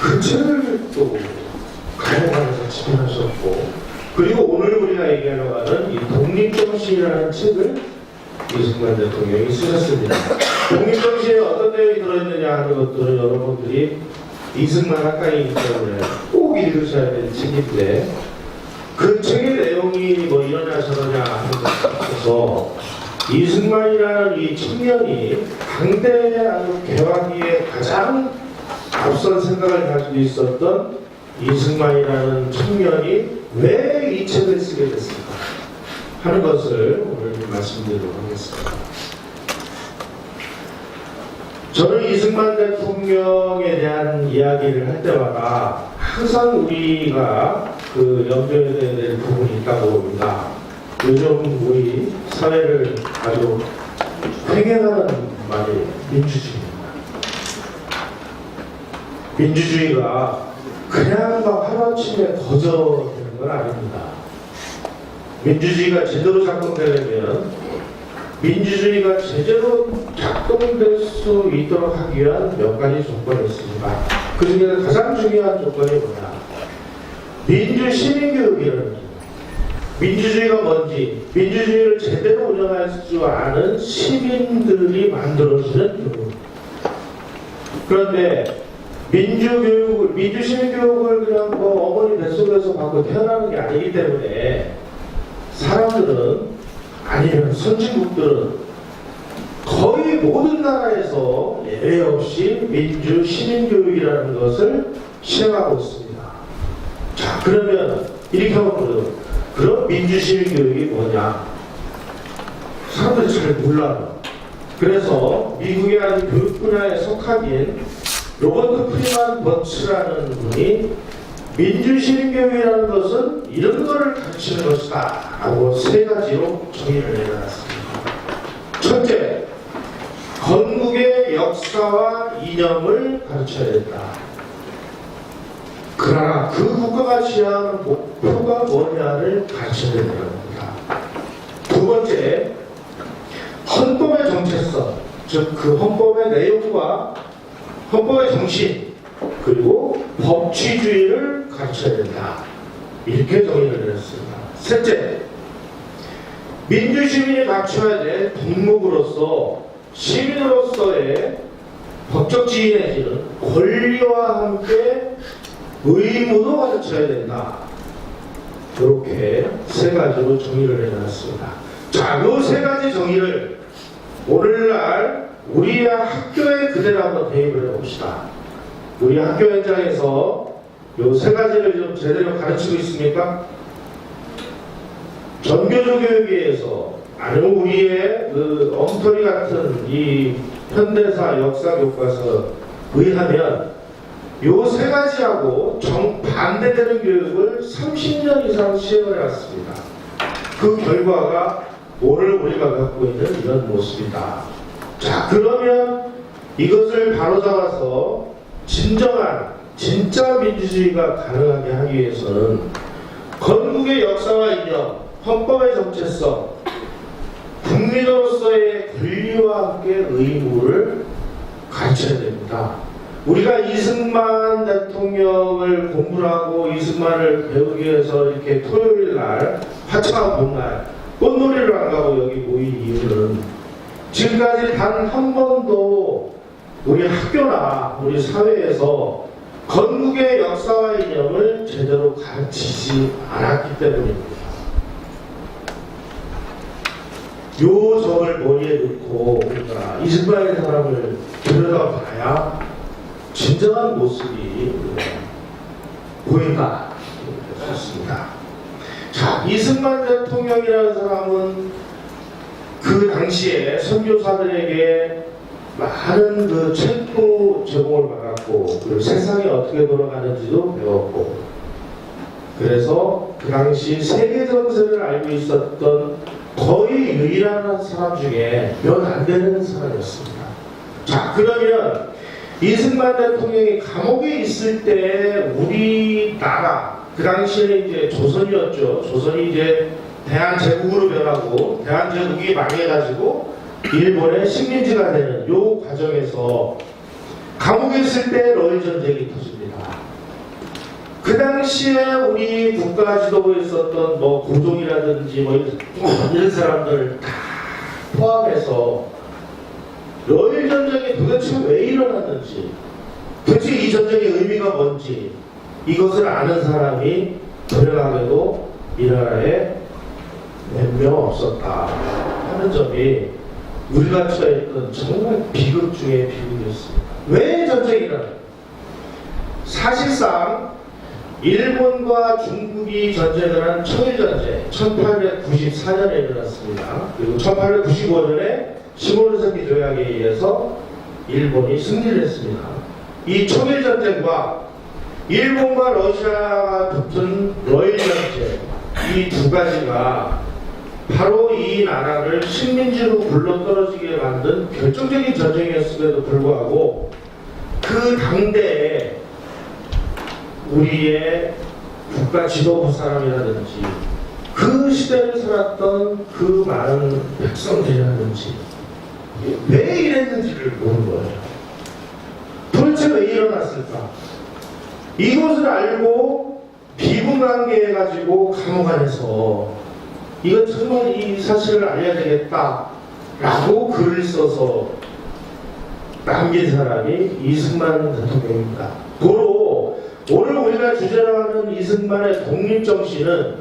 그 책을 또 가려가면서 집필하셨고, 그리고 오늘 우리가 얘기하려고 하는 이 독립정신이라는 책을 이승만 대통령이 쓰셨습니다. 독립정신에 어떤 내용이 들어있느냐 하는 것들은 여러분들이 이승만 학강이기 때문에 꼭 읽으셔야 되는 책인데, 그 책의 내용이 뭐 이러냐 저러냐 하는 것에서 이승만이라는 이 청년이 당대 개화기에 가장 앞선 생각을 가지고 있었던 이승만이라는 청년이 왜 이 책을 쓰게 됐을까 하는 것을 오늘 말씀드리도록 하겠습니다. 저는 이승만 대통령에 대한 이야기를 할 때마다 항상 우리가 그 염두에 둬야 될 부분이 있다고 봅니다. 요즘 우리 사회를 아주 횡행하는 말이 민주주의입니다. 민주주의가 그냥 막 하루아침에 거저되는 건 아닙니다. 민주주의가 제대로 작동되려면 민주주의가 제대로 작동될 수 있도록 하기 위한 몇 가지 조건이 있습니다. 그 중에서 가장 중요한 조건이 뭐냐? 민주 시민교육이라는 거죠. 민주주의가 뭔지, 민주주의를 제대로 운영할 줄 아는 시민들이 만들어주는 교육. 그런데 민주시민교육을 그냥 뭐 어머니 뱃속에서 받고 태어나는 게 아니기 때문에 사람들은, 아니면 선진국들은 거의 모든 나라에서 예외 없이 민주시민교육이라는 것을 시행하고 있습니다. 자, 그러면 이렇게 하면 그럼 민주시민교육이 뭐냐? 사람들이 잘 몰라요. 그래서 미국의 한 교육 분야의 석학인 로버트 프리만 버츠라는 분이 민주시민교육이라는 것은 이런 거를 가르치는 것이다 라고 세 가지로 정의를 내려놨습니다. 첫째, 건국의 역사와 이념을 가르쳐야 된다. 그러나 그 국가가 취하는 목표가 뭐냐를 가르쳐야 된다는 겁니다. 두 번째, 헌법의 정체성, 즉 그 헌법의 내용과 헌법의 정신, 그리고 법치주의를 가르쳐야 된다. 이렇게 정의를 내렸습니다. 셋째, 민주시민이 갖춰야 될 덕목으로서 시민으로서의 법적 지위 내지는 권리와 함께 의무도 가르쳐야 된다. 이렇게 세 가지로 정의를 해놨습니다. 자, 이 세 가지 정의를 오늘날 우리의 학교에 그대로 한번 대입을 해봅시다. 우리 학교 현장에서 이 세 가지를 좀 제대로 가르치고 있습니까? 전교조 교육위에서, 아니면 우리의 그 엉터리 같은 이 현대사 역사 교과서에 의하면 이 세 가지하고 정반대되는 교육을 30년 이상 시행을 해왔습니다. 그 결과가 오늘 우리가 갖고 있는 이런 모습이다. 자, 그러면 이것을 바로잡아서 진짜 민주주의가 가능하게 하기 위해서는 건국의 역사와 이념, 헌법의 정체성, 국민으로서의 권리와 함께 의무를 가르쳐야 됩니다. 우리가 이승만 대통령을 공부를 하고 이승만을 배우기 위해서 이렇게 토요일 날, 화창한 봄날 꽃놀이를 안 가고 여기 모인 이유는 지금까지 단 한 번도 우리 학교나 우리 사회에서 건국의 역사와 이념을 제대로 가르치지 않았기 때문입니다. 요 점을 머리에 넣고 우리가 이승만의 사람을 들여다봐야 진정한 모습이 보인다. 그렇습니다. 자, 이승만 대통령이라는 사람은 그 당시에 선교사들에게 많은 그 책도 제공을 받았고, 그리고 세상이 어떻게 돌아가는지도 배웠고, 그래서 그 당시 세계 정세를 알고 있었던 거의 유일한 사람 중에 몇 안 되는 사람이었습니다. 자, 그러면 이승만 대통령이 감옥에 있을 때 우리나라, 그 당시에는 이제 조선이었죠. 조선이 이제 대한제국으로 변하고 대한제국이 망해가지고 일본의 식민지가 되는 요 과정에서 감옥에 있을 때 러일 전쟁이 터집니다. 그 당시에 우리 국가 지도부에 있었던 뭐 고종이라든지 뭐 이런 사람들 다 포함해서 러일 전쟁이 도대체 왜 일어났는지, 도대체 이 전쟁의 의미가 뭔지 이것을 아는 사람이 불행하게도 이 나라에 몇 명 없었다 하는 점이 우리가 처했던 정말 비극 중의 비극이었습니다. 왜 전쟁이 일어났는지, 사실상 일본과 중국이 전쟁을 한 청일전쟁 1894년에 일어났습니다. 그리고 1895년에 시모노세키 조약에 의해서 일본이 승리를 했습니다. 이 청일전쟁과 일본과 러시아가 붙은 러일전쟁, 이 두 가지가 바로 이 나라를 식민지로 굴러떨어지게 만든 결정적인 전쟁이었음에도 불구하고 그 당대에 우리의 국가 지도부 사람이라든지 그 시대를 살았던 그 많은 백성들이라든지 왜 이랬는지를 모르는 거예요. 도대체 왜 일어났을까? 이것을 알고 비분관계해가지고 감옥 안에서 이거 정말 이 사실을 알려야 되겠다라고 글을 써서 남긴 사람이 이승만 대통령입니다. 도로 오늘 우리가 주제로 하는 이승만의 독립정신은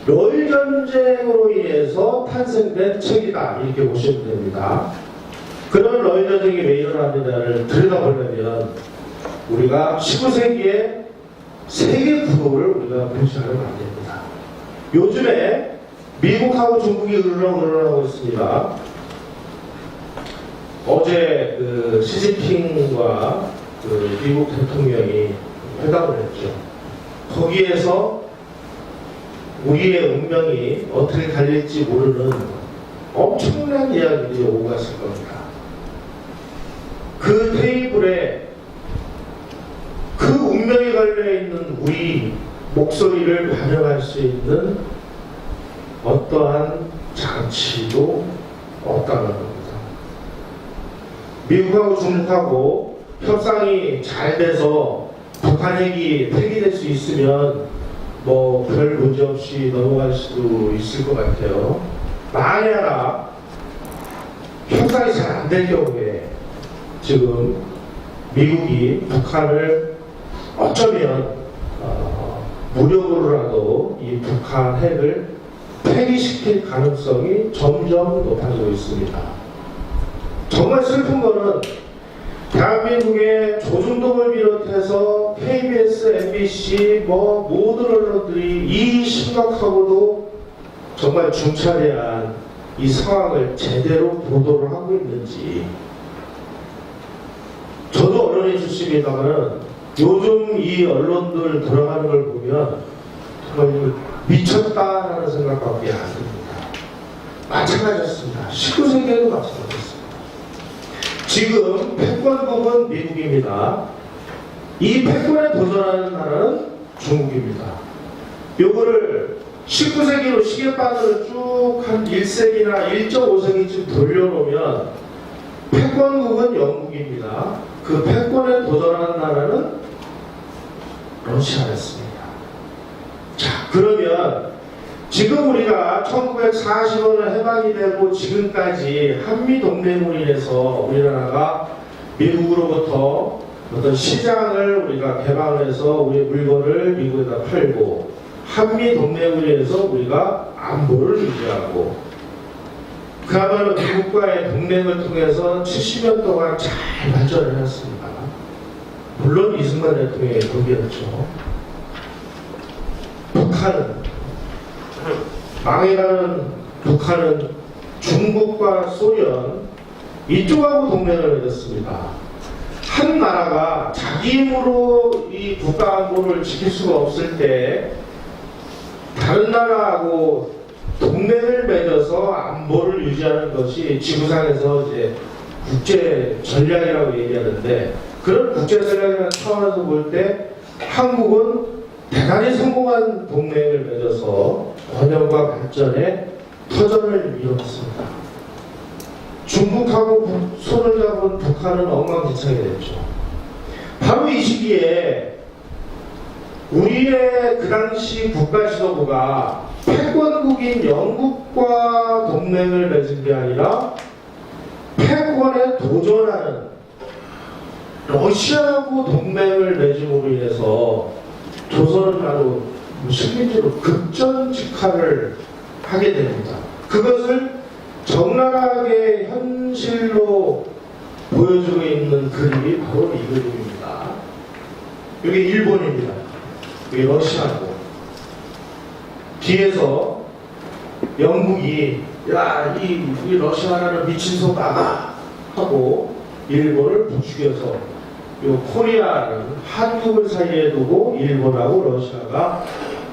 러일 전쟁으로 인해서 탄생된 책이다, 이렇게 보시면 됩니다. 그런 러일 전쟁이 왜 일어났느냐를 들여다보려면 우리가 19세기의 세계 구도를 우리가 표시하면 안 됩니다. 요즘에 미국하고 중국이 으르렁으르렁하고 있습니다. 어제 그 시진핑과 그 미국 대통령이 회담을 했죠. 거기에서 우리의 운명이 어떻게 갈릴지 모르는 엄청난 이야기들이 오고 갔을 겁니다. 그 테이블에 그 운명이 걸려있는 우리 목소리를 반영할 수 있는 어떠한 장치도 없다는 겁니다. 미국하고 중국하고 협상이 잘 돼서 북한 핵이 폐기될 수 있으면 뭐 별 문제 없이 넘어갈 수도 있을 것 같아요. 만에 하나 협상이 잘 안 될 경우에 지금 미국이 북한을 어쩌면 무력으로라도 이 북한 핵을 폐기시킬 가능성이 점점 높아지고 있습니다. 정말 슬픈 거는 대한민국의 조중동을 비롯해서 KBS, MBC 뭐 모든 언론들이 이 심각하고도 정말 중차대한 이 상황을 제대로 보도를 하고 있는지, 저도 언론인 출신입니다만 요즘 이 언론들 돌아가는 걸 보면 정말 미쳤다라는 생각밖에 안 듭니다. 마찬가지였습니다. 19세기에도 마찬가지였습니다. 지금 패권국은 미국입니다. 이 패권에 도전하는 나라는 중국입니다. 요거를 19세기로 시계바늘을 쭉 한 1세기나 1.5세기쯤 돌려놓으면 패권국은 영국입니다. 그 패권에 도전하는 나라는 러시아였습니다. 자, 그러면 지금 우리가 1940년에 해방이 되고 지금까지 한미동맹으로 인해서 우리나라가 미국으로부터 어떤 시장을 우리가 개방해서 우리의 물건을 미국에다 팔고, 한미동맹으로 인해서 우리가 안보를 유지하고, 그야말로 미국과의 동맹을 통해서 70년 동안 잘 발전을 했습니다. 물론 이승만 대통령의 덕이었죠. 북한은, 망해가는 북한은 중국과 소련 이쪽하고 동맹을 맺었습니다. 한 나라가 자기 힘으로 이 국가 안보를 지킬 수가 없을 때 다른 나라하고 동맹을 맺어서 안보를 유지하는 것이 지구상에서 이제 국제 전략이라고 얘기하는데, 그런 국제 전략이라는 차원에서 볼 때 한국은 대단히 성공한 동맹을 맺어서 번영과 발전에 터전을 이뤘습니다. 중국하고 손을 잡은 북한은 엉망진창이 됐죠. 바로 이 시기에 우리의 그 당시 국가지도부가 패권국인 영국과 동맹을 맺은 게 아니라 패권에 도전하는 러시아하고 동맹을 맺음으로 인해서 조선은 바로 식민지로 급전직하를 하게 됩니다. 그것을 적나라하게 현실로 보여주고 있는 그림이 바로 이 그림입니다. 이게 일본입니다. 이게 러시아고, 뒤에서 영국이 야, 이 러시아라는 미친 소 나가 하고 일본을 부추겨서 요 코리아는 한국을 사이에 두고 일본하고 러시아가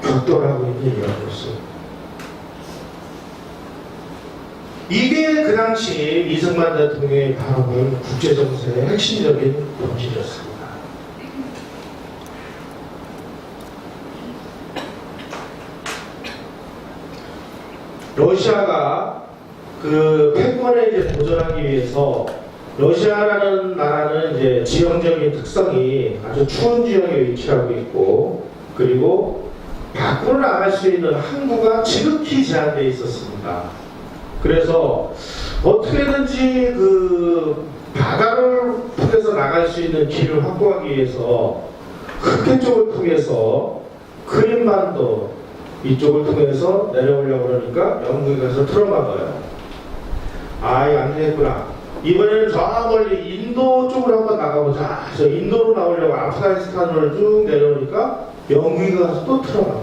격돌하고 있는 이런 모습. 이게 그 당시 이승만 대통령이 바라본 국제정세의 핵심적인 본질이었습니다. 러시아가 그 패권에 이제 도전하기 위해서 러시아라는 나라는 이제 지형적인 특성이 아주 추운 지역에 위치하고 있고, 그리고 밖으로 나갈 수 있는 항구가 지극히 제한되어 있었습니다. 그래서 어떻게든지 그 바다를 통해서 나갈 수 있는 길을 확보하기 위해서 흑해 쪽을 통해서 크림반도 이쪽을 통해서 내려오려고 그러니까 영국에 가서 틀어막아요. 아, 이거 안 되겠구나. 이번에는 저 멀리 인도 쪽으로 한번 나가보자. 저 인도로 나오려고 아프가니스탄으로 쭉 내려오니까 영국이 가서 또 틀어막아.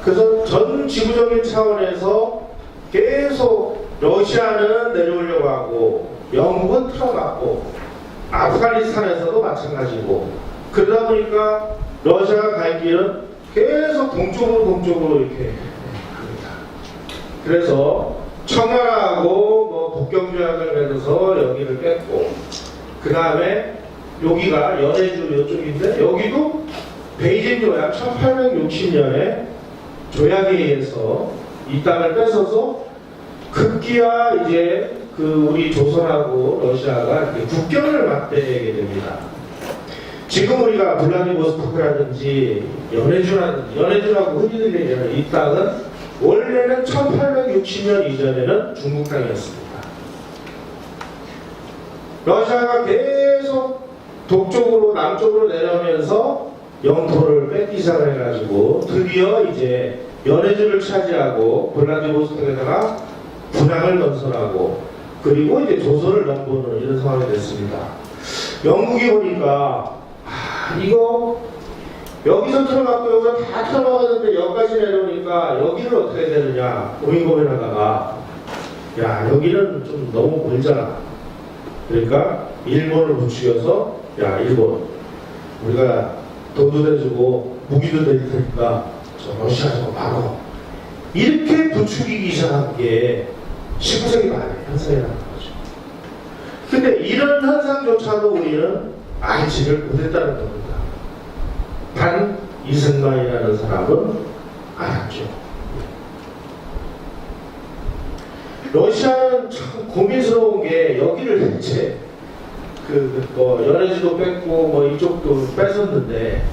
그래서 전 지구적인 차원에서 계속 러시아는 내려오려고 하고 영국은 틀어막고 아프가니스탄에서도 마찬가지고, 그러다 보니까 러시아가 갈 길은 계속 동쪽으로 이렇게 합니다. 그래서 청나라하고 뭐 국경조약을 맺어서 여기를 뺐고, 그 다음에 여기가 연해주 이쪽인데 여기도 베이징 조약 1860년에 조약에 의해서 이 땅을 뺏어서 급기야 이제 그 우리 조선하고 러시아가 이렇게 국경을 맞대게 됩니다. 지금 우리가 블라디보스토크라든지 연해주라고 흔히들 얘기하는 이 땅은 원래는 1860년 이전에는 중국 땅이었습니다. 러시아가 계속 동쪽으로 남쪽으로 내려오면서 영토를 뺏기 시작해가지고 드디어 이제 연해주를 차지하고 블라디보스토크에다가 군함을 건설하고, 그리고 이제 조선을 넘보는 이런 상황이 됐습니다. 영국이 보니까 이거 여기서 틀어막고 여기서 다 틀어막았는데 여기까지 내려오니까 여기를 어떻게 해야 되느냐 고민하다가 야, 여기는 좀 너무 멀잖아. 그러니까 일본을 부추겨서 야, 일본 우리가 돈도 대주고 무기도 드릴 테니까 저 러시아 저거 바로 이렇게 부추기기 시작한 게 19세기 말의 현상이라는 거죠. 근데 이런 현상조차도 우리는 알지를 못했다는 겁니다. 단 이승만이라는 사람은 알았죠. 러시아는 참 고민스러운 게 여기를 대체 연해주도 뺐고 뭐 이쪽도 뺏었는데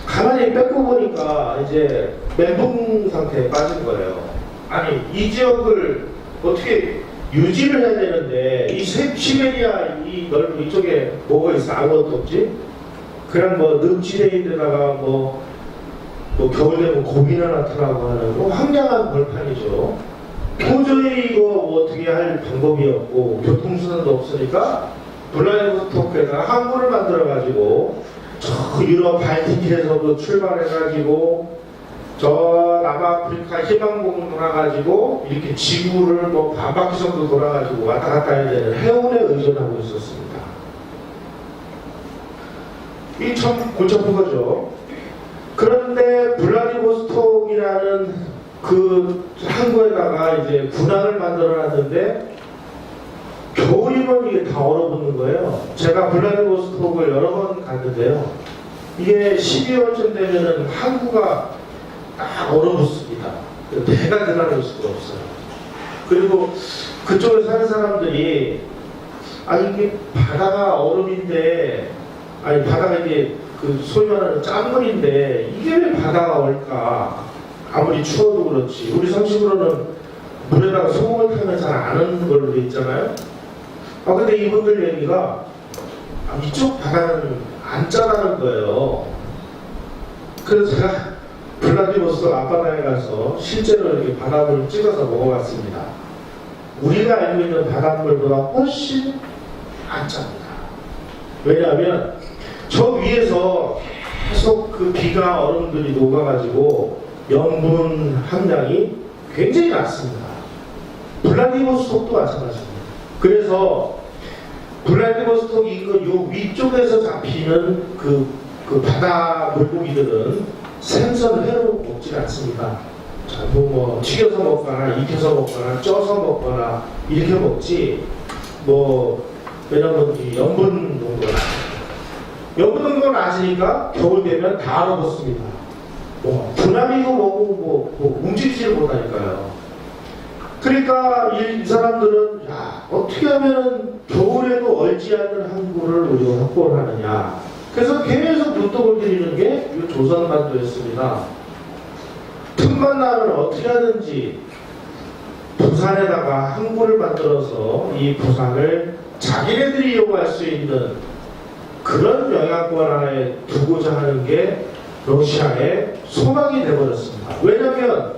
가만히 뺏고 보니까 이제 멘붕 상태에 빠진 거예요. 아니 이 지역을 어떻게 유지를 해야 되는데 이 시베리아 이 넓은 이쪽에 뭐가 있어? 아무것도 없지? 그냥 뭐 늪지대인데다가 뭐 겨울 되면 고기나 나타나고 하는 뭐 황량한 벌판이죠. 도저히 이거 뭐 어떻게 할 방법이 없고 교통수단도 없으니까 블라디보스토크에다가 항구를 만들어가지고 저 유럽 발티크에서도 출발해가지고 저 남아프리카 희망봉 돌아가지고 이렇게 지구를 뭐 반바퀴 정도 돌아가지고 왔다 갔다 해야 되는 해운에 의존하고 있었습니다. 이 참 골치 아픈 거죠. 그런데 블라디보스톡이라는 그 항구에다가 이제 군함을 만들어 놨는데 겨울이면 이게 다 얼어붙는 거예요. 제가 블라디보스톡을 여러 번 갔는데요. 이게 12월쯤 되면은 항구가 딱 얼어붙습니다. 배가 드나들 수가 없어요. 그리고 그쪽에 사는 사람들이 이게 바다가 얼음인데 아니 바다가 이게 그 소위 말하는 짠물인데 이게 왜 바다가 올까? 아무리 추워도 그렇지. 우리 상식으로는 물에다가 소금을 타면 잘 아는 걸로 돼 있잖아요. 근데 이분들 얘기가 이쪽 바다는 안 짜다는 거예요. 그래서 제가 블라디보스토크 앞바다에 가서 실제로 이렇게 바닷물을 찍어서 먹어봤습니다. 우리가 알고 있는 바닷물보다 훨씬 안 짭니다. 왜냐하면 저 위에서 계속 그 비가 얼음들이 녹아가지고 염분 함량이 굉장히 낮습니다. 블라디보스토크도 마찬가지입니다. 그래서 블라디보스토크 인근 요 위쪽에서 잡히는 그 바다 물고기들은 생선회로 먹지 않습니다. 뭐 튀겨서 먹거나 익혀서 먹거나 쪄서 먹거나 이렇게 먹지 왜냐면 이 염분 농도가 염분 농도가 낮으니까 겨울 되면 다 얼어붙습니다. 두나미도 먹고 움직이지를 못하니까요. 그러니까 이 사람들은 어떻게 하면 겨울에도 얼지 않는 항구를 우리가 확보를 하느냐. 그래서 계속 눈독을 들이는 게 이 조선반도였습니다. 틈만 나면 어떻게 하든지 부산에다가 항구를 만들어서 이 부산을 자기네들이 이용할 수 있는 그런 영향권 안에 두고자 하는 게 러시아의 소망이 되어버렸습니다. 왜냐하면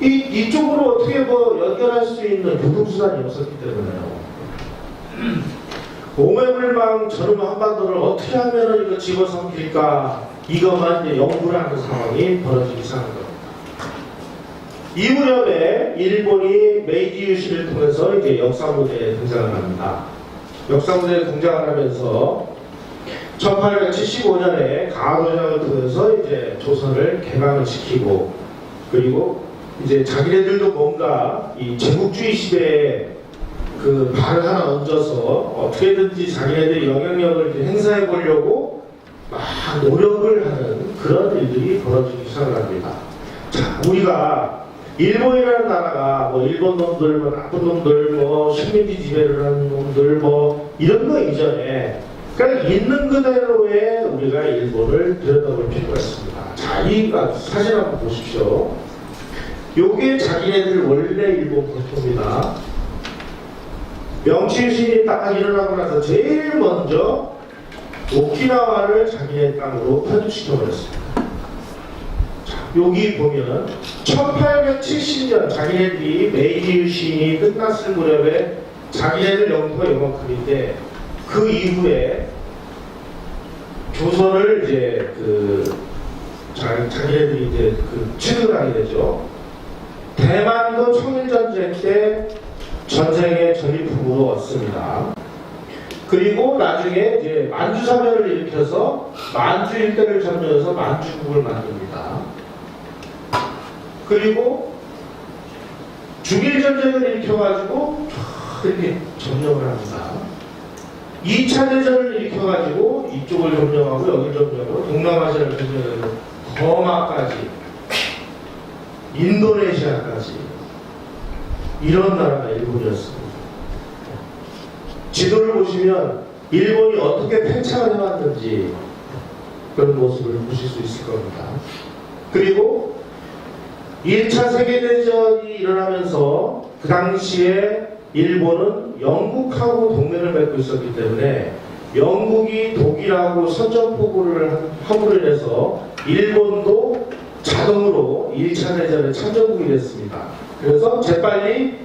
이쪽으로 어떻게 연결할 수 있는 교통수단이 없었기 때문에요. 오매불망 저놈 한반도를 어떻게 하면 이거 집어삼킬까 이것만 이제 연구를 하는 상황이 벌어지기 시작한 겁니다. 이 무렵에 일본이 메이지 유신을 통해서 이제 역사 무대에 등장을 합니다. 역사 무대에 등장을 하면서 1875년에 가도장을 통해서 이제 조선을 개방을 시키고 그리고 이제 자기네들도 뭔가 이 제국주의 시대에 그 발을 하나 얹어서 어떻게든지 자기네들의 영향력을 이제 행사해 보려고 막 노력을 하는 그런 일들이 벌어지기 시작을 합니다. 자, 우리가 일본이라는 나라가 일본 놈들, 나쁜 놈들, 식민지 지배를 하는 놈들, 이런 거 이전에 그러니까 있는 그대로의 우리가 일본을 들여다볼 필요가 있습니다. 자, 이 사진 한번 보십시오. 요게 자기네들 원래 일본 국토입니다. 명치유신이 딱 일어나고 나서 제일 먼저 오키나와를 자기네 땅으로 편입시켜버렸습니다. 자, 여기 보면 1870년 자기네들이 메이지 유신이 끝났을 무렵에 자기네들 영토가 요만큼인데 그 이후에 조선을 이제 자기네들이 이제 취득을 하게 되죠. 대만도 청일전쟁 때 전쟁의 전리품으로 왔습니다. 그리고 나중에 이제 만주사변을 일으켜서 만주 일대를 점령해서 만주국을 만듭니다. 그리고 중일전쟁을 일으켜가지고 이렇게 점령을 합니다. 2차 대전을 일으켜가지고 이쪽을 점령하고 여기를 점령하고 동남아시아를 점령하고 버마까지 인도네시아까지 이런 나라가 일본이었습니다. 지도를 보시면 일본이 어떻게 팽창을 해왔는지 그런 모습을 보실 수 있을 겁니다. 그리고 1차 세계대전이 일어나면서 그 당시에 일본은 영국하고 동맹을 맺고 있었기 때문에 영국이 독일하고 선전포고를 함으로 인해서 일본도 자동으로 1차 대전에 참전국이 됐습니다. 그래서 재빨리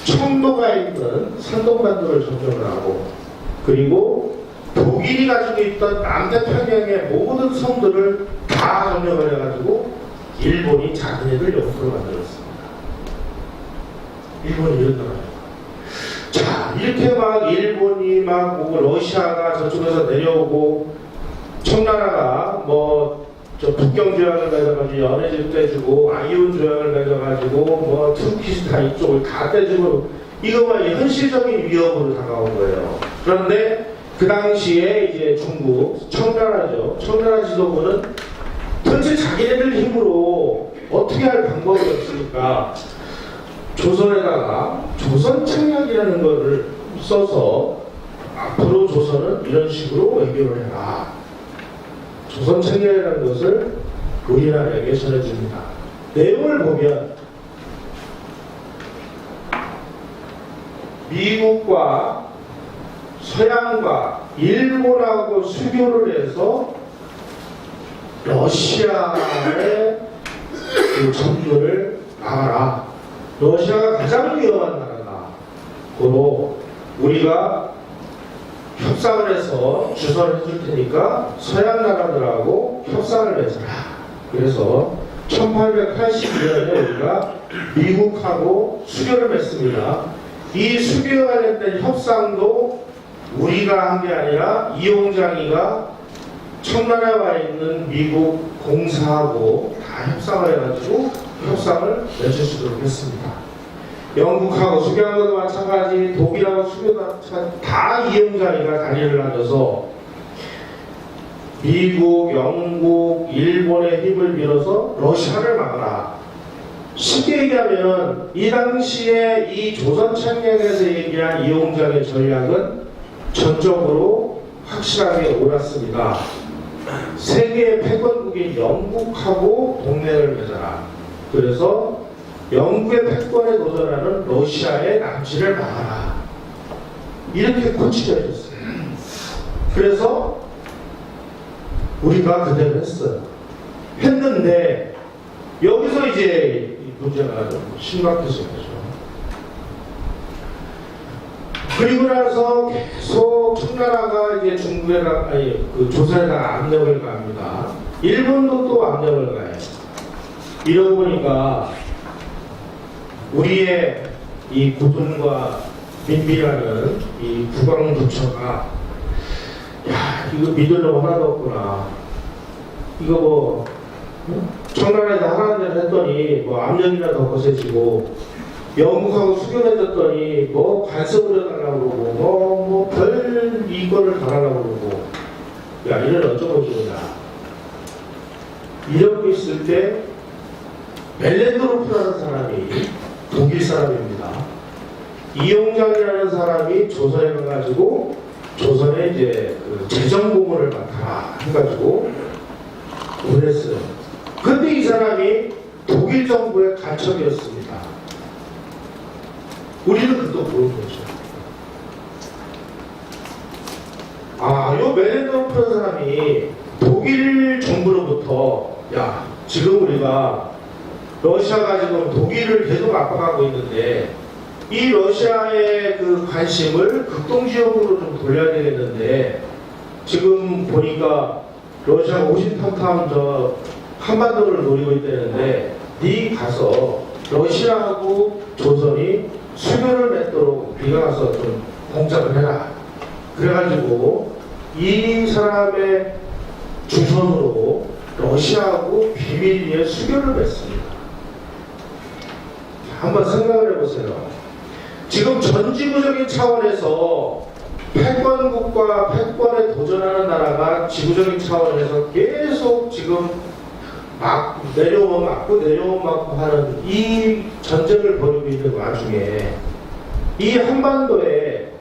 청도가 있는 산동반도를 점령을 하고 그리고 독일이 가지고 있던 남태평양의 모든 섬들을 다 점령을 해가지고 일본이 자기네들 영토로 만들었습니다. 일본이 이런 나라예요. 자, 이렇게 막 일본이 막 러시아가 저쪽에서 내려오고 청나라가 북경 조약을 맺어가지고 연해질 떼주고 아이온 조약을 맺어가지고 투르키스탄 이쪽을 다 떼주고 이거만 현실적인 위협으로 다가온 거예요. 그런데 그 당시에 이제 중국 청나라죠. 청나라 지도부는 도대체 자기네들 힘으로 어떻게 할 방법이 없으니까 조선에다가 조선 청약이라는 거를 써서 앞으로 조선은 이런 식으로 외교를 해라. 조선 체계라는 것을 우리나라에게 전해줍니다. 내용을 보면 미국과 서양과 일본하고 수교를 해서 러시아의 그 점유를 막아라. 러시아가 가장 위험한 나라다. 고로 우리가 협상을 해서 주선을 해줄 테니까 서양 나라들하고 협상을 맺어라. 그래서 1882년에 우리가 미국하고 수교를 맺습니다. 이 수교에 관련된 협상도 우리가 한 게 아니라 이용장이가 청나라에 와 있는 미국 공사하고 다 협상을 해가지고 협상을 맺을 수 있도록 했습니다. 영국하고 수교한 것도 마찬가지, 독일하고 수교도 마찬가지, 다 이용장이가 다리를 나눠서 미국, 영국, 일본의 힘을 빌어서 러시아를 막아라. 쉽게 얘기하면 이 당시에 이 조선 책략에서 얘기한 이용장의 전략은 전적으로 확실하게 옳았습니다. 세계의 패권국인 영국하고 동맹을 맺어라. 그래서 영국의 패권에 도전하는 러시아의 남지를 막아라. 이렇게 코치해줬어요. 그래서 우리가 그대로 했어요. 했는데 여기서 이제 문제가 좀 심각해진 거죠. 그리고 나서 계속 청나라가 이제 조선에다가 압력을 갑니다. 일본도 또 압력을 가요. 이러고 보니까 우리의 이 구분과 민비라는 이 국방부처가 야, 이거 믿을 놈 하나도 없구나. 이거 뭐 청나라에서 하라는 대로 했더니 뭐 압력이나 더 거세지고, 영국하고 수교해줬더니 뭐 관습을 해달라고 그러고 뭐 별 이거를 달아라고 그러고, 야 이런 어쩌고 저쩌냐. 이러고 있을 때 멜렌드로프라는 사람이 독일 사람입니다. 이용장이라는 사람이 조선에 가가지고 조선에 이제 그 재정 고문을 맡아라 해가지고 보냈어요. 근데 이 사람이 독일 정부의 간첩이었습니다. 우리는 그것도 모르는 거죠. 요 멜렌드로프라는 사람이 독일 정부로부터 야, 지금 우리가 러시아가 지금 독일을 계속 압박하고 있는데 이 러시아의 그 관심을 극동지역으로 좀 돌려야 되겠는데, 지금 보니까 러시아가 오신탐탐 저 한반도를 노리고 있다는데 네 가서 러시아하고 조선이 수교를 맺도록 네가 가서 좀 공작을 해라. 그래가지고 이 사람의 주선으로 러시아하고 비밀리에 수교를 맺습니다. 한번 생각을 해보세요. 지금 전지구적인 차원에서 패권국과 패권에 도전하는 나라가 지구적인 차원에서 계속 지금 막 내려오면 맞고 내려오면 맞고 하는 이 전쟁을 벌이고 있는 와중에 이 한반도에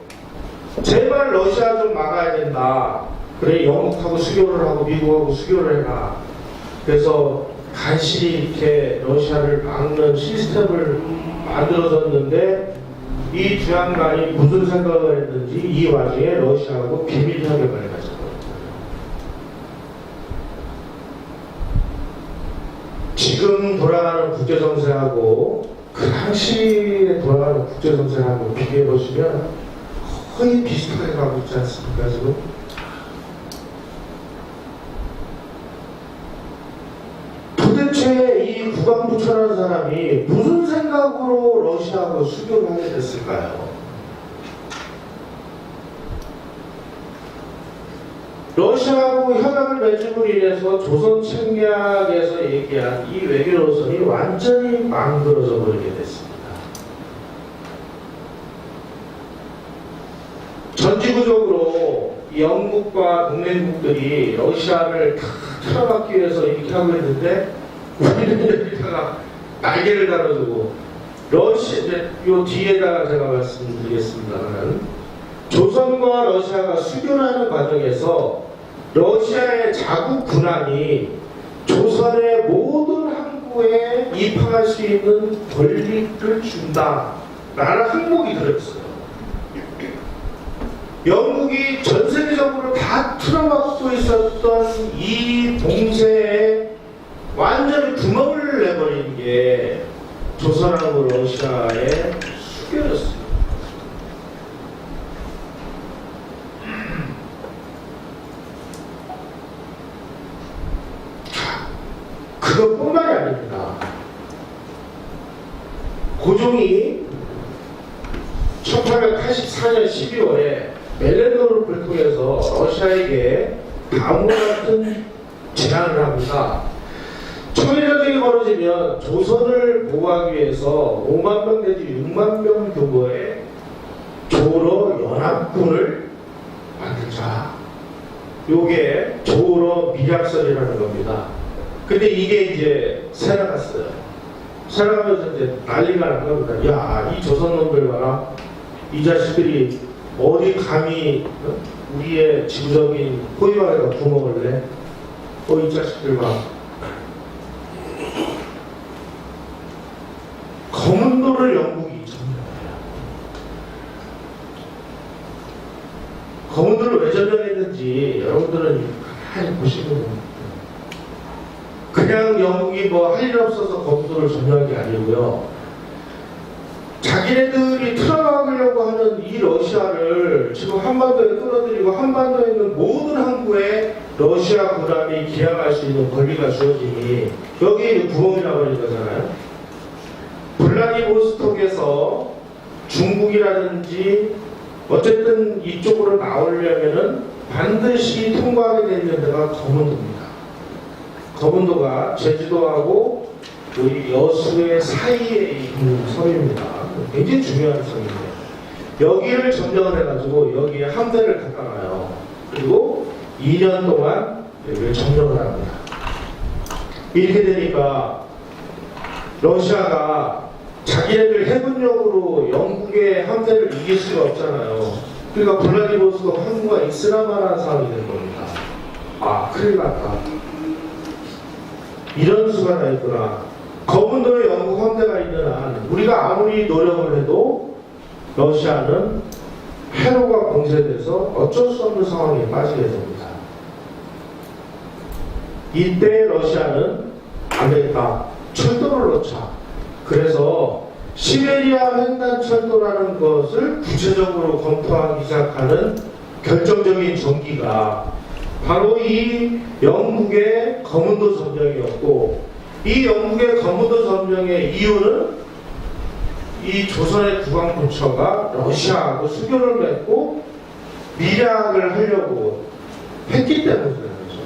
제발 러시아 좀 막아야 된다. 그래 영국하고 수교를 하고 미국하고 수교를 해라. 그래서 간신히 이렇게 러시아를 막는 시스템을 만들어졌는데 이 두 양반이 무슨 생각을 했는지 이 와중에 러시아하고 비밀 협약을 맺었거든요. 지금 돌아가는 국제정세하고 그 당시에 돌아가는 국제정세하고 비교해 보시면 거의 비슷하게 가고 있지 않습니까 지금? 도대체 이 국방부처라는 사람이 무슨 생각으로 러시아하고 수교를 하게 됐을까요? 러시아하고 협약을 맺음으로 인해서 조선 책략에서 얘기한 이 외교 노선이 완전히 망가져 버리게 됐습니다. 전지구적으로 영국과 동맹국들이 러시아를 다 틀어막기 위해서 이렇게 하고 있는데 우리는 여기다가 날개를 달아주고 요 뒤에다가 제가 말씀드리겠습니다만 조선과 러시아가 수교하는 과정에서 러시아의 자국 군함이 조선의 모든 항구에 입항할 수 있는 권리를 준다라는 항목이 들어있어요. 영국이 전 세계적으로 다 틀어막고 있었던 이 봉쇄에 완전히 구멍을 내버린 게 조선하고 러시아의 수교였습니다. 그것뿐만이 아닙니다. 고종이 1884년 12월에 멜렌노르프를 통해서 러시아에게 다음과 같은 제안을 합니다. 초일전쟁이 벌어지면 조선을 보호하기 위해서 5만 명 내지 6만 명 규모의 조로 연합군을 만들자. 요게 조로 미략설이라는 겁니다. 근데 이게 이제 새나갔어요. 새나가면서 이제 난리가 난 겁니다. 야, 이 조선놈들 봐라. 이 자식들이 어디 감히 우리의 지구적인 호위망에다 구멍을 내? 이 자식들 봐. 검은도를 영국이 점령해요. 검은도를 왜 점령했는지 여러분들은 가만히 보시면 됩니다. 그냥 영국이 뭐 할 일 없어서 검도를 점령한 게 아니고요. 자기네들이 틀어막으려고 하는 이 러시아를 지금 한반도에 끌어들이고 한반도에 있는 모든 항구에 러시아 군함이 기항할 수 있는 권리가 주어지니 여기에 구멍이 나버린 거잖아요. 블라디보스톡에서 중국이라든지 어쨌든 이쪽으로 나오려면은 반드시 통과하게 되는 데가 검은도입니다. 검은도가 제주도하고 우리 여수의 사이에 있는 섬입니다. 굉장히 중요한 섬인데 여기를 점령을 해가지고 여기에 함대를 갖다 놔요. 그리고 2년 동안 여기를 점령을 합니다. 이렇게 되니까 러시아가 자기네들 해군력으로 영국의 함대를 이길 수가 없잖아요. 그러니까 블라디보스토크 항구가 있으나마나 상황이 된 겁니다. 아, 큰일 났다. 이런 수가 다 있구나. 검은도에 영국 함대가 있는 한 우리가 아무리 노력을 해도 러시아는 해로가 봉쇄돼서 어쩔 수 없는 상황에 빠지게 됩니다. 이때 러시아는 안 되겠다. 철도를 놓자. 그래서 시베리아 횡단철도라는 것을 구체적으로 검토하기 시작하는 결정적인 전기가 바로 이 영국의 검은도 점령이었고, 이 영국의 검은도 점령의 이유는 이 조선의 국왕부처가 러시아하고 수교를 맺고 밀약을 하려고 했기 때문이라는 거죠.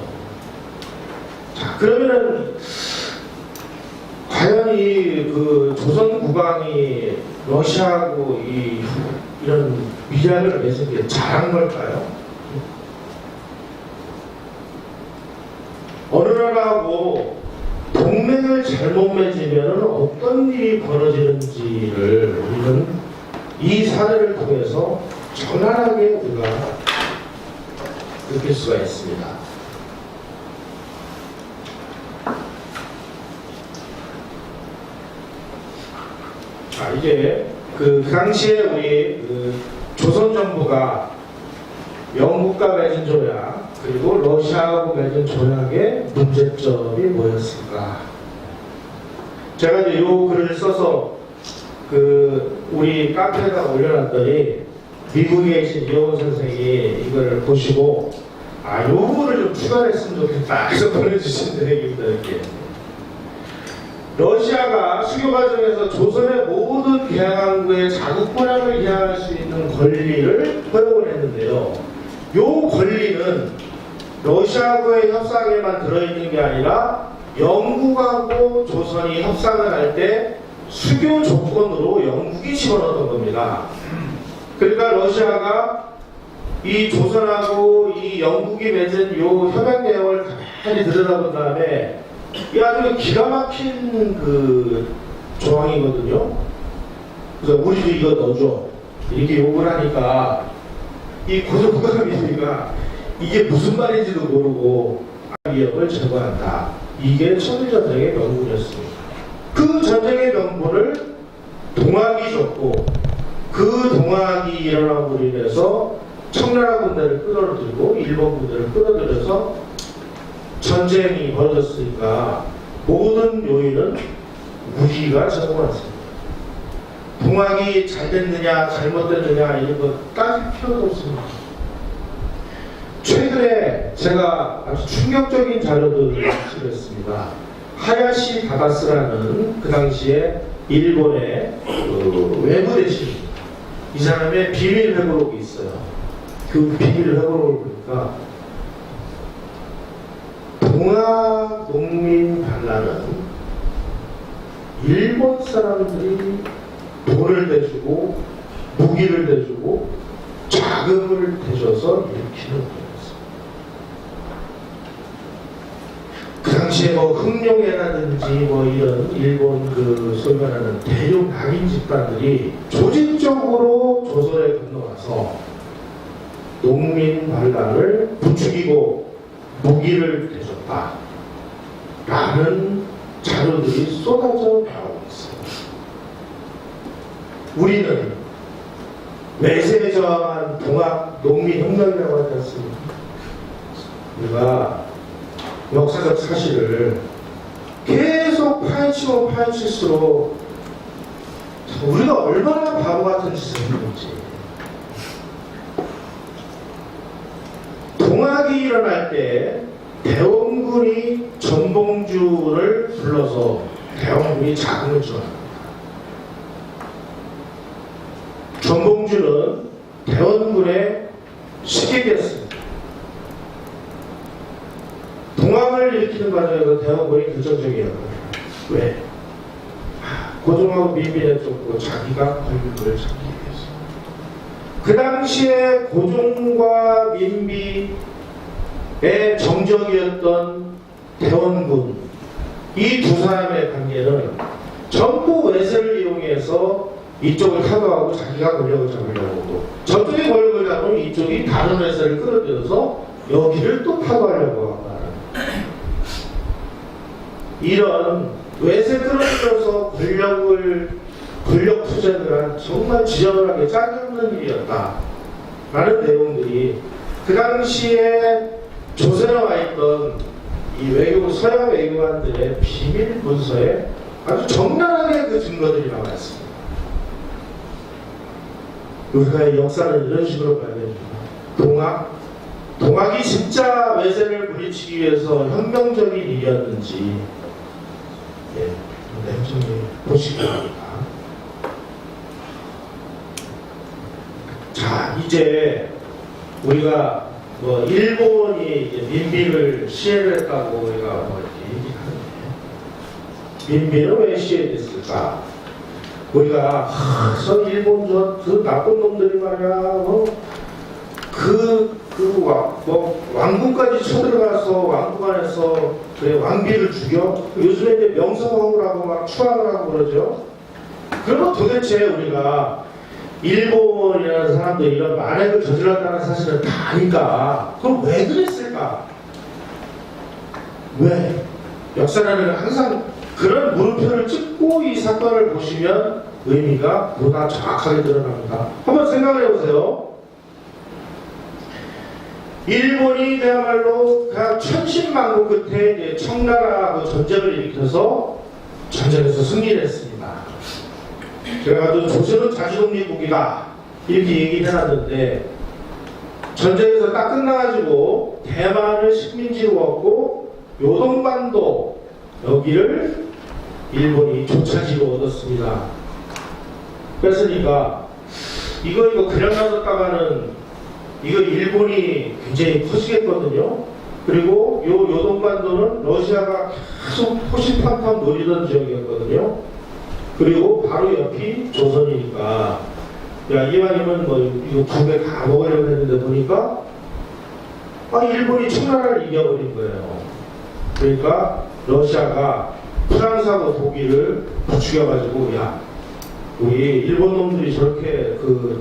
자, 그러면은 과연 이 그 조선 국왕이 러시아하고 이런 밀약을 맺은 게 잘한 걸까요? 어느 나라하고 동맹을 잘못 맺으면 어떤 일이 벌어지는지를 우리는 이 사례를 통해서 적나라하게 우리가 느낄 수가 있습니다. 자, 이제 그 당시에 우리 조선 정부가 영국과 맺은 조약 그리고 러시아하고 맺은 조약의 문제점이 뭐였을까? 제가 이제 요 글을 써서 우리 카페에다 올려놨더니 미국에 계신 이호원 선생이 이걸 보시고 요 부분을 좀 추가했으면 좋겠다 해서 보내주신 얘기입니다. 이렇게 러시아가 수교 과정에서 조선의 모든 개항구에 자국 권한을 기항할 수 있는 권리를 허용을 했는데요. 요 권리는 러시아하고의 협상에만 들어있는 게 아니라 영국하고 조선이 협상을 할 때 수교 조건으로 영국이 집어넣었던 겁니다. 그러니까 러시아가 이 조선하고 이 영국이 맺은 요 협약 내용을 가만히 들여다본 다음에 이 아주 기가 막힌 조항이거든요. 그래서 우리도 이거 넣어줘 이렇게 요구를 하니까 이 고도부가 민비가 이게 무슨 말인지도 모르고 위협을 제거한다. 이게 청일전쟁의 명분이었습니다. 그 전쟁의 명분을 동학이 줬고 그 동학이 일어남으로 인해서 청나라 군대를 끌어들이고 일본 군대를 끌어들여서 전쟁이 벌어졌으니까 모든 요인은 우리가 적어놨습니다. 동학이 잘 됐느냐 잘못됐느냐 이런 거 따질 필요도 없습니다. 최근에 제가 아주 충격적인 자료들을 발견했습니다. 하야시 다다스라는 그 당시에 일본의 외부 대신입니다. 이 사람의 비밀 회고록이 있어요. 그 비밀 회고록을 보니까 동학 농민 반란은 일본 사람들이 돈을 대주고 무기를 대주고 자금을 대줘서 일으키는 거였어요. 그 당시에 뭐 흑룡회라든지 뭐 이런 일본 그 소위 말하는 대륙 낙인 집단들이 조직적으로 조선에 건너와서 농민 반란을 부추기고 무기를 대줬다 라는 자료들이 쏟아져 나오고 있습니다. 우리는 외세에 저항한 동학 농민혁명이라고 하지 않습니까? 우리가 역사적 사실을 계속 파헤치고 파헤칠수록 우리가 얼마나 바보 같은 짓을 했는지. 동학이 일어날 때 대원군이 전봉주를 불러서 대원군이 자금을 지원합니다. 전봉주는 대원군의 식객이었습니다. 동학을 일으키는 과정에서 대원군이 결정적이었거든요. 왜? 고종하고 민비에 쫓고 자기가 권력을 잡기 위해서. 그 당시에 고종과 민비의 정적이었던 대원군, 이 두 사람의 관계는 전부 외세를 이용해서 이쪽을 타도하고 자기가 권력을 잡으려고 하고, 저쪽이 권력을 잡으면 이쪽이 다른 외세를 끌어들여서 여기를 또 타도하려고 하고 하는 이런 외세 끌어들여서 권력 투쟁을 한 정말 지저분하게 짝이 없는 일이었다 라는 내용들이 그 당시에 조선에 와 있던 이 외교, 서양 외교관들의 비밀 문서에 아주 적나라하게 그 증거들이 나와 있습니다. 우리가 역사를 이런 식으로 봐야 됩니다. 동학이 진짜 외세를 물리치기 위해서 혁명적인 일이었는지, 예, 냉정히 보시기 바랍니다. 자, 이제 우리가 뭐 일본이 이제 민비를 시해를 했다고 우리가 뭐 이렇게 얘기하는데, 민비는 왜 시해됐을까? 우리가 저 일본 그 나쁜 놈들이 말이야, 왕궁까지 쳐들어가서 왕궁 안에서 왕비를 죽여? 요즘에 이제 명성황후라고 막 추앙을 하고 그러죠. 그러면 도대체 우리가 일본이라는 사람들이 이런 만행을 저질렀다는 사실을 다 아니까 그럼 왜 그랬을까? 왜? 역사라는 항상 그런 물음표를 찍고 이 사건을 보시면 의미가 보다 정확하게 드러납니다. 한번 생각을 해보세요. 일본이 그야말로 그냥 천신만고 끝에 이제 청나라하고 전쟁을 일으켜서 전쟁에서 승리를 했습니다. 그래가지고 조선은 자주독립국이다 이렇게 얘기를 해놨는데, 전쟁에서 딱 끝나가지고 대만을 식민지로 얻고 요동반도 여기를 일본이 조차지로 얻었습니다. 그랬으니까 이거 그냥 놔뒀다가는 이거 일본이 굉장히 커지겠거든요. 그리고 요동반도는 러시아가 계속 호시탐탐 노리던 지역이었거든요. 그리고 바로 옆이 조선이니까, 야, 이왕이면 뭐 이거 두 개 다 먹으려고 했는데 보니까 일본이 청나라를 이겨버린 거예요. 그러니까 러시아가 프랑스하고 독일을 부추겨가지고, 야, 우리 일본 놈들이 저렇게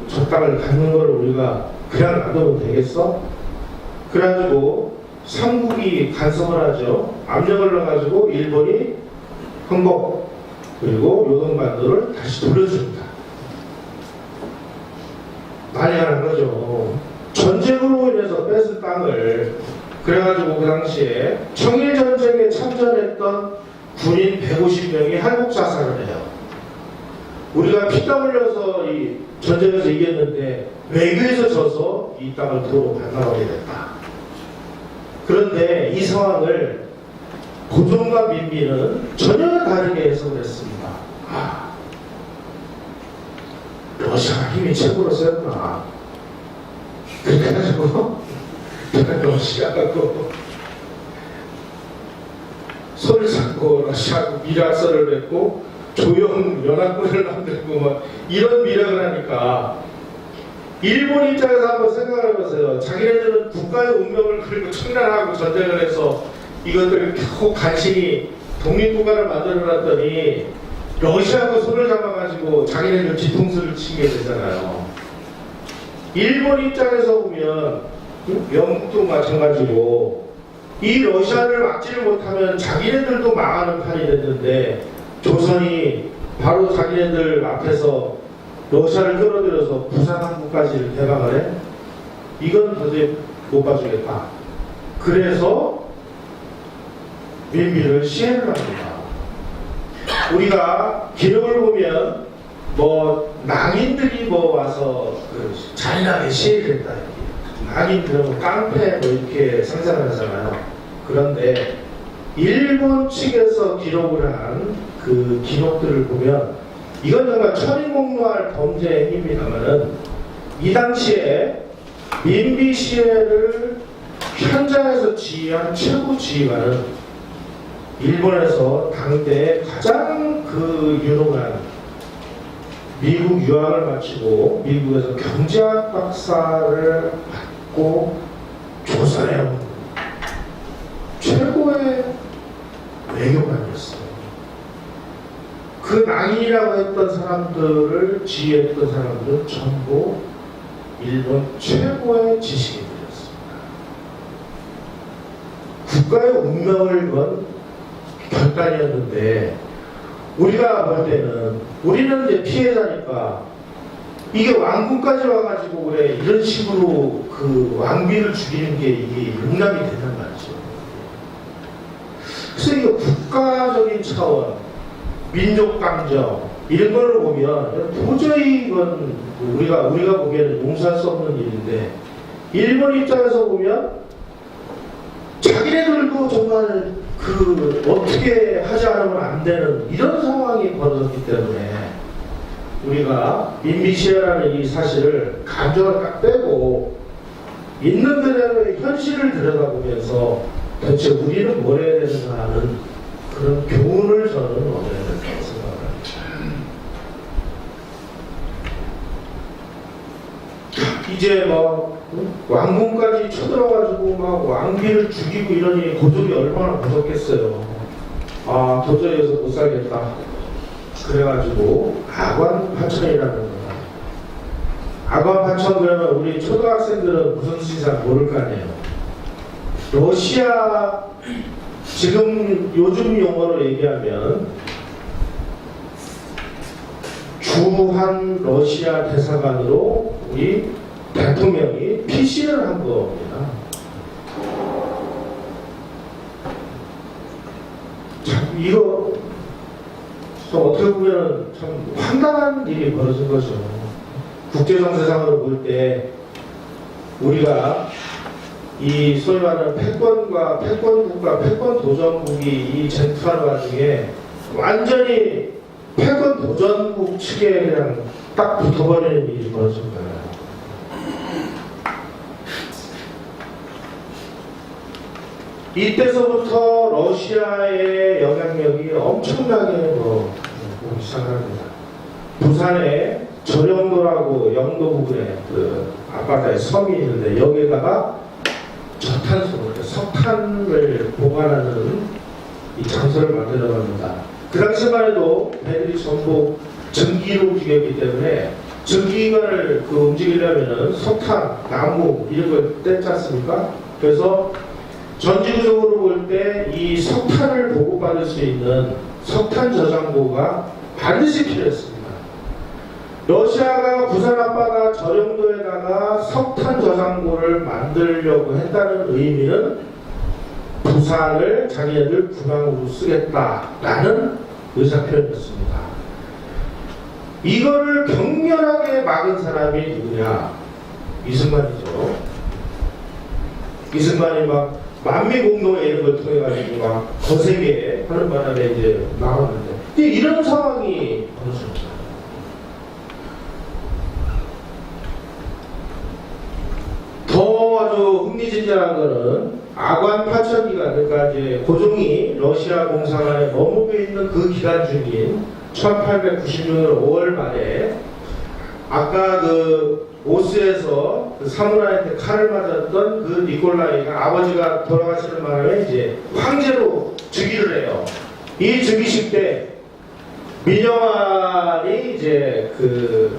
저 땅을 갖는 걸 우리가 그냥 놔두면 되겠어? 그래가지고 삼국이 간섭을 하죠. 압력을 넣어가지고 일본이 항복 그리고 요동반도를 다시 돌려줍니다. 난리가 난 거죠. 전쟁으로 인해서 뺏은 땅을 그래가지고 그 당시에 청일전쟁에 참전했던 군인 150명이 한국 자살을 해요. 우리가 피땀 흘려서 이 전쟁에서 이겼는데 외교에서 져서 이 땅을 도로 반납하게 됐다. 그런데 이 상황을 고종과 민비는 전혀 다르게 해석을 했습니다. 러시아가 힘이 최고로 세구나. 그렇게 해가지고 러시아가 손을 잡고 러시아하고 미락서를 맺고 조영 연합군을 만들고 막 이런 미락을 하니까 일본 입장에서 한번 생각을 해보세요. 자기네들은 국가의 운명을 걸고 청란하고 전쟁을 해서 이것들을 겨우 간신히 독립국가를 만들어놨더니 러시아하고 손을 잡아가지고 자기네들 뒤통수를 치게 되잖아요. 일본 입장에서 보면 영국도 마찬가지고 이 러시아를 막지를 못하면 자기네들도 망하는 판이 됐는데 조선이 바로 자기네들 앞에서 러시아를 끌어들여서 부산항구까지 개방을 해? 이건 도저히 못 봐주겠다. 그래서 민비를 시해를 합니다. 우리가 기록을 보면 낭인들이 와서 잔인하게 시해를 했다. 낭인들은 깡패 이렇게 상상을 하잖아요. 그런데 일본 측에서 기록을 한 그 기록들을 보면 이건 정말 천인공노할 범죄 행위입니다만은 이 당시에 민비 시해를 현장에서 지휘한 최고 지휘관은 일본에서 당대에 가장 유능한 미국 유학을 마치고 미국에서 경제학 박사를 받고 조선에 온 최고의 외교관이었어요. 그 낭인이라고 했던 사람들을 지휘했던 사람들은 전부 일본 최고의 지식인들이었습니다. 국가의 운명을 건 결단이었는데 우리가 볼 때는 우리는 이제 피해자니까 이게 왕궁까지 와가지고 그래 이런 식으로 왕비를 죽이는 게 이게 용납이 되는 말이죠. 그래서 이거 국가적인 차원 민족 감정 이런 걸 보면 도저히 이건 우리가 보기에는 용서할 수 없는 일인데 일본 입장에서 보면 자기네들도 정말 어떻게 하지 않으면 안 되는 이런 상황이 벌어졌기 때문에 우리가 민비시해라는 이 사실을 감정을 딱 빼고 있는 그대로의 현실을 들여다보면서 대체 우리는 뭘 해야 되는가 하는 그런 교훈을 저는 얻어야 된다고 생각을 합니다. 이제 왕궁까지 쳐들어가지고 왕비를 죽이고 이러니 고종이 얼마나 무섭겠어요. 도저히 해서 못 살겠다. 그래가지고 아관파천이라는 거다. 아관파천 그러면 우리 초등학생들은 무슨 시상 모를 거 아니에요. 러시아 지금 요즘 용어로 얘기하면 주한 러시아 대사관으로 우리 대통령이 피신을 한 겁니다. 참 이거 어떻게 보면 참 황당한 일이 벌어진 거죠. 국제정세상으로 볼 때 우리가 이 소위 말하는 패권과 패권국가, 패권도전국이 이 쟁투하는 와중에 완전히 패권도전국 측에 그냥 딱 붙어버리는 일이 벌어진 거예요. 이때서부터 러시아의 영향력이 엄청나게 보기 시작합니다. 부산에 전영도라고 영도 부근에 앞바다에 섬이 있는데 여기에다가 저탄소, 석탄을 보관하는 이 장소를 만들어 갑니다. 그 당시만 해도 배들이 전부 전기로 움직였기 때문에 전기관을 움직이려면은 석탄, 나무 이런 걸 뗐지 않습니까? 그래서 전지구적으로 볼 때 이 석탄을 보급받을 수 있는 석탄 저장고가 반드시 필요했습니다. 러시아가 부산 앞바다 저령도에다가 석탄 저장고를 만들려고 했다는 의미는 부산을 자기네들 군항으로 쓰겠다라는 의사표현이었습니다. 이거를 격렬하게 막은 사람이 누구냐? 이승만이죠. 이승만이 막 만미공동회 이런 걸 통해 가지고 막 거세게 하는 바람에 이제 나왔는데 이런 상황이 벌어졌죠. 더 아주 흥미진진한 거는 아관 파천기간, 그러니까 이제 고종이 러시아 공사관에 머무르고 있는 그 기간 중인 1896년 5월 말에 아까 오스에서 사무라이한테 칼을 맞았던 그 니콜라이가 아버지가 돌아가시는 바람에 이제 황제로 즉위를 해요. 이 즉위식 때 민영환이 이제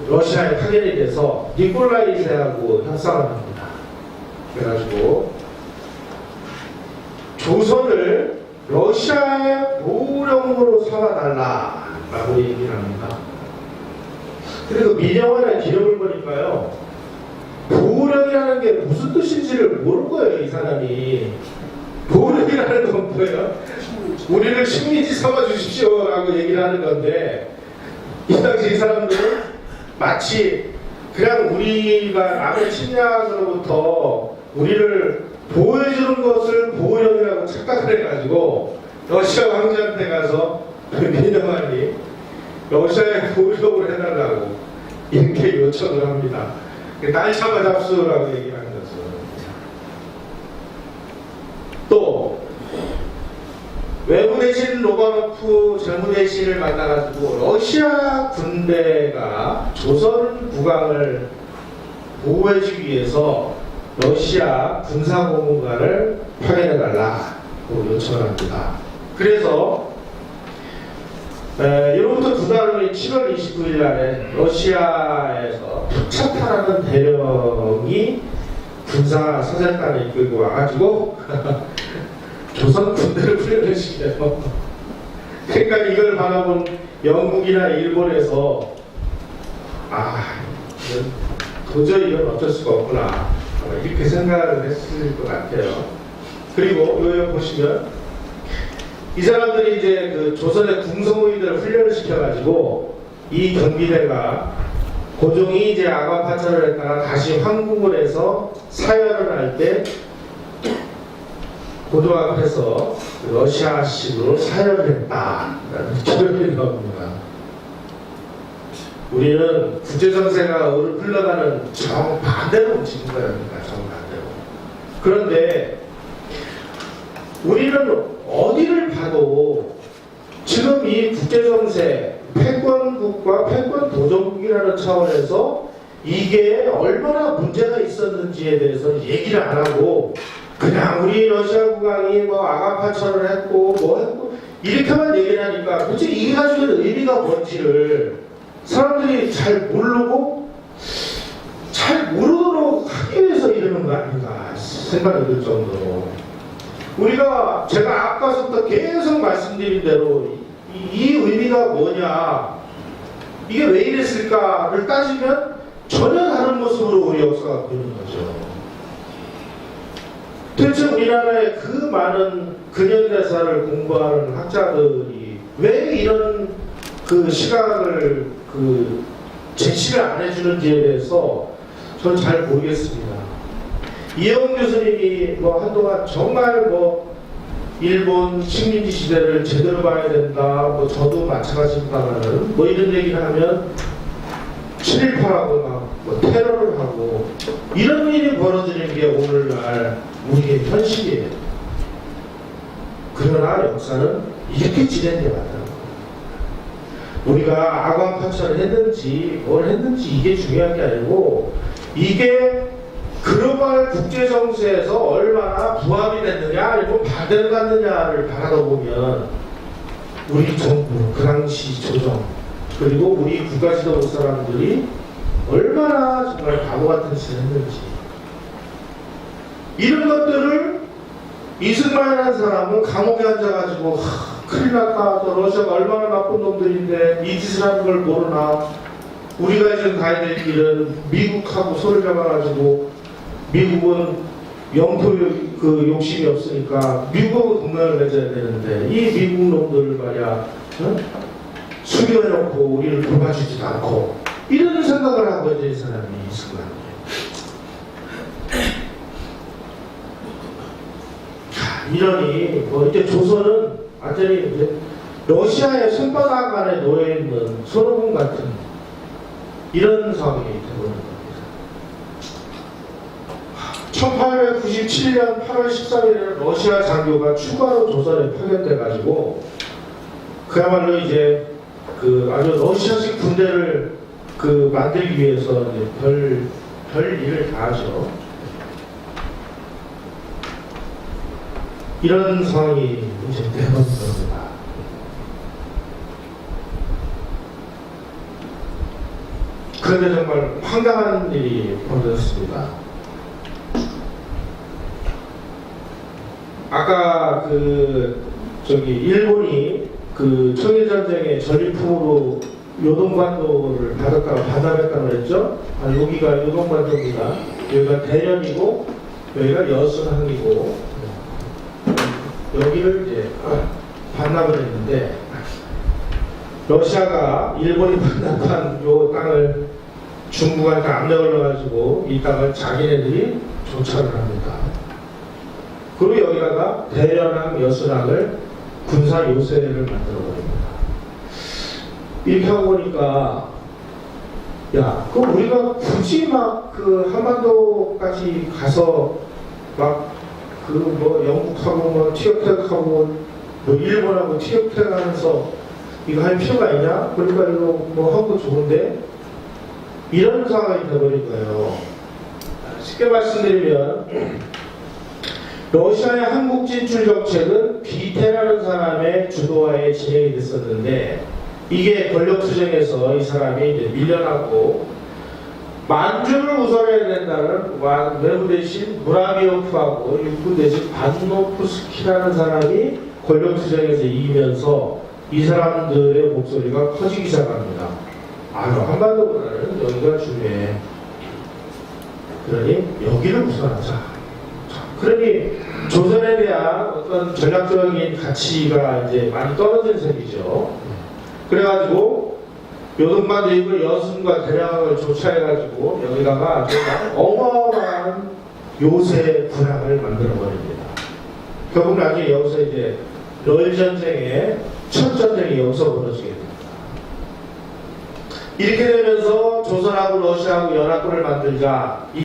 러시아에 파견이 돼서 니콜라이 2세하고 협상을 합니다. 그래가지고 조선을 러시아의 보령으로 삼아달라라고 얘기를 합니다. 그리고 민영환의 기록을 보니까요, 보령이라는 게 무슨 뜻인지를 모를 거예요, 이 사람이. 보령이라는 건 뭐예요? 우리를 식민지 삼아 주십시오 라고 얘기를 하는 건데, 이 당시 이 사람들은 마치 그냥 우리가 남의 침략으로부터 우리를 보호해주는 것을 보령이라고 착각을 해가지고 러시아 황제한테 가서 민영환이 러시아에 보령을 해달라고 이렇게 요청을 합니다. 날 잡아 잡수라고 얘기를 하는 거죠. 또 외부 대신 로바노프 재무대신을 만나가지고 러시아 군대가 조선 국왕을 보호해주기 위해서 러시아 군사고문관을 파견해달라고 요청을 합니다. 그래서 1월부터 두 달 후인 7월 29일 날에 러시아에서 푸차타라는 대령이 군사 사절단을 이끌고 와가지고 조선 군대를 훈련을 시켜요. 그러니까 이걸 바라본 영국이나 일본에서 도저히 이건 어쩔 수가 없구나 이렇게 생각을 했을 것 같아요. 그리고 여기 보시면 이 사람들이 이제 조선의 궁성의들을 훈련을 시켜가지고 이 경비대가 고종이 이제 아관파천을 했다가 다시 황궁을 해서 사열을 할 때 고종 앞에서 러시아식으로 사열을 했다라는 기록이 나옵니다. 우리는 국제정세가 흘러가는 정반대로 움직인 거랍니다. 정반대로. 그런데 우리는 어디를 봐도 지금 이 국제정세, 패권국과 패권도전국이라는 차원에서 이게 얼마나 문제가 있었는지에 대해서 얘기를 안 하고 그냥 우리 러시아 국왕이 아가파천을 했고 했고 이렇게만 얘기를 하니까 도대체 이 가지고 의미가 뭔지를 사람들이 잘 모르고 잘 모르도록 하기 위해서 이러는 거 아닌가 생각이 들 정도로 제가 아까부터 계속 말씀드린 대로 이 의미가 뭐냐, 이게 왜 이랬을까를 따지면 전혀 다른 모습으로 우리 역사가 보이는 거죠. 도대체 우리나라의 그 많은 근현대사를 공부하는 학자들이 왜 이런 시각을 제시를 안 해주는지에 대해서 저는 잘 모르겠습니다. 이영 교수님이 한동안 정말 일본 식민지 시대를 제대로 봐야 된다, 저도 마찬가지입니다만은 이런 얘기를 하면 친일파라고 테러를 하고 이런 일이 벌어지는 게 오늘날 우리의 현실이에요. 그러나 역사는 이렇게 진행돼 왔다는 거예요. 우리가 아관파천을 했는지 뭘 했는지 이게 중요한 게 아니고 이게 글로벌 국제정세에서 얼마나 부합이 됐느냐 아니면 반대로 갔느냐를 바라다 보면 우리 정부, 그 당시 조정 그리고 우리 국가 지도부 사람들이 얼마나 정말 바보 같은 짓을 했는지, 이런 것들을 이승만이라는 사람은 감옥에 앉아가지고 큰일 났다, 또 러시아가 얼마나 나쁜 놈들인데 이 짓을 하는 걸 모르나, 우리가 지금 가야 될 길은 미국하고 손을 잡아가지고, 미국은 영토 그 욕심이 없으니까 미국하고 동맹을 맺어야 되는데 이 미국 놈들 말이야, 숨겨놓고 우리를 도와주지도 않고, 이런 생각을 한 거지 이 사람이. 이승만이. 이러니 뭐 이제 조선은 완전히 이제 러시아의 손바닥 안에 놓여있는 손오공 같은 이런 상황이 되는 겁니다. 1897년 8월 13일에 러시아 장교가 추가로 조선에 파견돼가지고 그야말로 이제 그 아주 러시아식 군대를 그 만들기 위해서 이제 별 일을 다 하죠. 이런 상황이 이제 되는 겁니다. 그런데 정말 황당한 일이 벌어졌습니다. 아까 일본이 그 청일전쟁의 전리품으로 요동반도를 받아갔다고 그랬죠? 여기가 요동반도입니다. 여기가 대련이고, 여기가 여순항이고, 여기를 이제 반납을 했는데, 러시아가 일본이 반납한 요 땅을 중국한테 압력을 넣어가지고 이 땅을 자기네들이 조차를 합니다. 그리고 여기다가 대련항, 여순항을 군사 요새를 만들어버립니다. 이렇게 하고 보니까, 야, 그럼 우리가 굳이 막 그 한반도까지 가서 막 그 뭐 영국하고 뭐 티격태격하고 뭐 일본하고 티격태격하면서 이거 할 필요가 있냐? 그러니까 이거 뭐 하고 좋은데, 이런 상황이 되어버린 거예요. 쉽게 말씀드리면 러시아의 한국 진출 정책은 비테라는 사람의 주도하에 진행이 됐었는데, 이게 권력 투쟁에서 이 사람이 이제 밀려나고 만주를 우선해야 된다는 외부 대신 무라비오프하고 육군 대신 반노프스키라는 사람이 권력 투쟁에서 이기면서 이 사람들의 목소리가 커지기 시작합니다. 한반도보다는 여기가 중요해. 그러니 여기를 우선하자. 그러니 조선에 대한 어떤 전략적인 가치가 이제 많이 떨어진 셈이죠. 그래가지고 요동반도 이거 여순과 대량을 조차해가지고 여기다가 아주 어마어마한 요새 군함을 만들어버립니다. 결국 나중에 여기서 이제 러일 전쟁의 첫 전쟁이 여기서 벌어지게 됩니다. 이렇게 되면서 조선하고 러시아하고 연합군을 만들자.